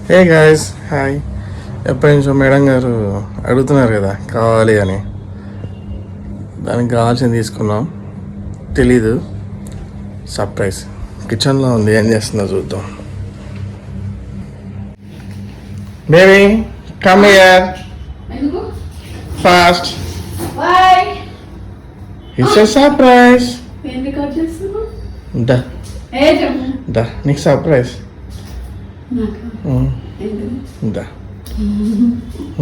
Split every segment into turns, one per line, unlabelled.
Hey guys hi. ఎప్పటి నుంచో madam గారు అడుగుతున్నారు కదా కావాలి అని, దానికి కావాల్సింది తీసుకున్నాం. తెలీదు, సర్ప్రైజ్. కిచెన్లో ఉంది, ఏం చేస్తుందో చూద్దాం. Baby come here fast. It's a surprise. దా దా, నీకు సర్ప్రైజ్. దా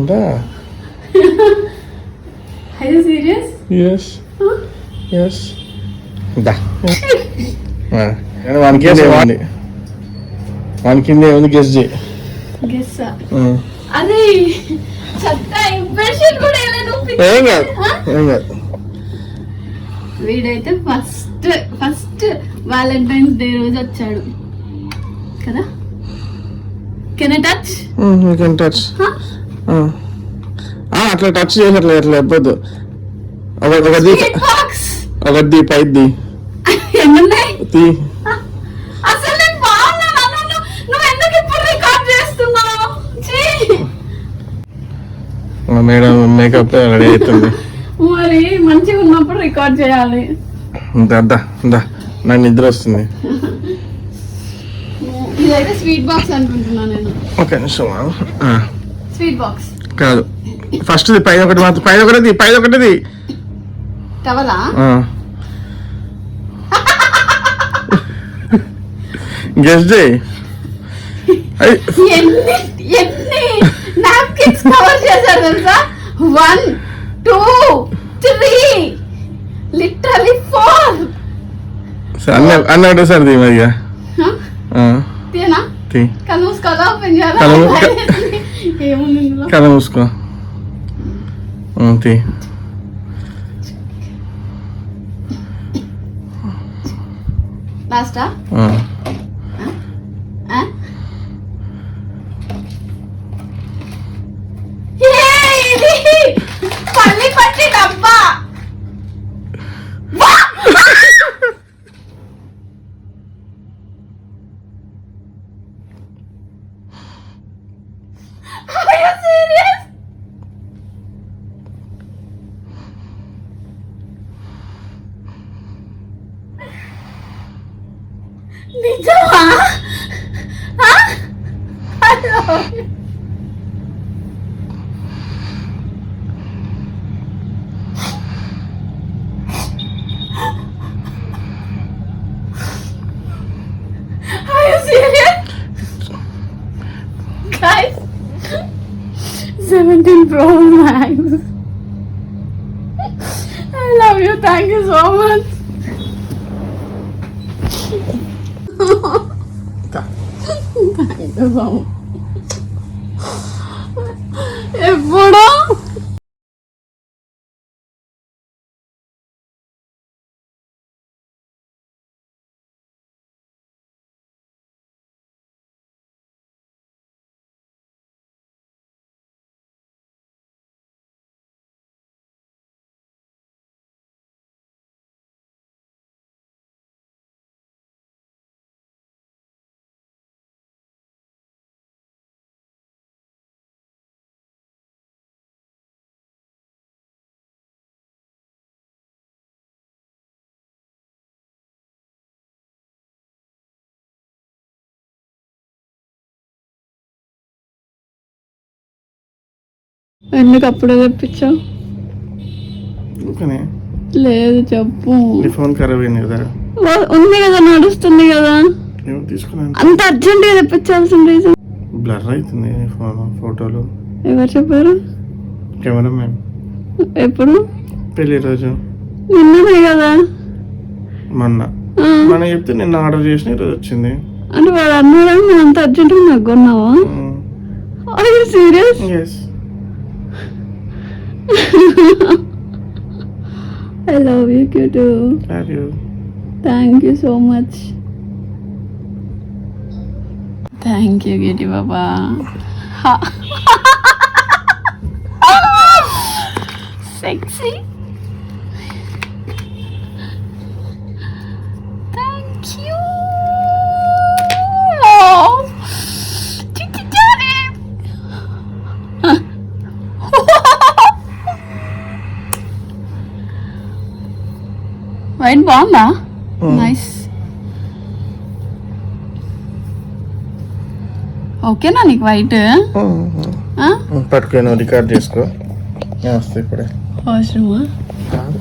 దా.
Are you serious?
Yes. Yes. దా. వానికి ఏముంది గెస్ చేయి.
Guess. అది చెత్త ఇంప్రెషన్ కూడా
ఏం కాదు, ఏం కాదు.
వీడైతే ఫస్ట్ వాలంటైన్స్ డే రోజు వచ్చాడు కదా. Can I touch?
You can touch. అట్లా టచ్ చేసి అట్లా ఇవ్వద్దు. ఒకటి పైద్ది
ఏమన్నాయి
తీ.
అసలు నేను బాగున్నాను. నువ్వు ఎందుకు ఇప్పుడు రికార్డ్ చేస్తున్నావు?
మేడం మేకప్ రెడీ అవుతుంది.
మరి మంచిగా ఉన్నప్పుడు రికార్డ్ చేయాలి.
దా నాకు నిద్ర వస్తుంది.
ఇదైతే స్వీట్ బాక్స్ అనుకుంటున్నాను నేను.
ఒక నిమిషం.
స్వీట్ బాక్స్
కాదు, ఫస్ట్ పైన ఒకటి మాత్రం, పైన ఒకటిది
టవలా?
గెస్ చేయి.
ఎన్ని నాప్కిన్స్ కవర్ చేశారు తెలుసా? 1 2 3 లిటరల్లీ 4.
అన్న ఒకటేసారి తీ మరిగా.
తీనా?
తీ.
కళ్ళు మూసుకోవాలా? ఓపెన్ చేయాలా? ఏముంది ఇందులో?
కళ్ళ మూసుకో. తీ.
లాస్టా? పల్లి పట్టి డబ్బా. Are you serious? నిజమా? Are you serious? Guys, 17 Pro Max. I love you. Thank you so much. Thank you so much. ఎప్పుడో ఎందుకు అప్పుడే తెప్పించావు? లేదు చెప్పు.
ఫోన్ ఖరాబ్ అయింది కదా.
ఉంది కదా, నడుస్తుంది కదా.
తీసుకున్నాను.
అంత అర్జెంట్ గా తెప్పించాల్సిన రీజన్?
బ్లర్ అవుతుంది ఫోటోలు.
ఎవరు చెప్పారు?
కెమెరామెన్.
ఎప్పుడు?
పెళ్లి రోజు.
నిన్ననే కదా.
మొన్న చెప్తే నిన్న ఆర్డర్ చేసిన ఈరోజు వచ్చింది.
అంటే వాడు అన్నాడు నువ్వు అంత అర్జెంట్ గా నాకు కొన్నావా? Are you serious?
Yes.
I love you too.
Love you.
Thank you so much. Thank you, Kitty Baba. Sexy. Thank you. బాగుందా? నైస్. ఓకేనా నీకు వైట్?
పట్టుకొని రికార్డ్ చేసుకో. వస్తే ఇప్పుడే
వాష్రూమా?
కాదు,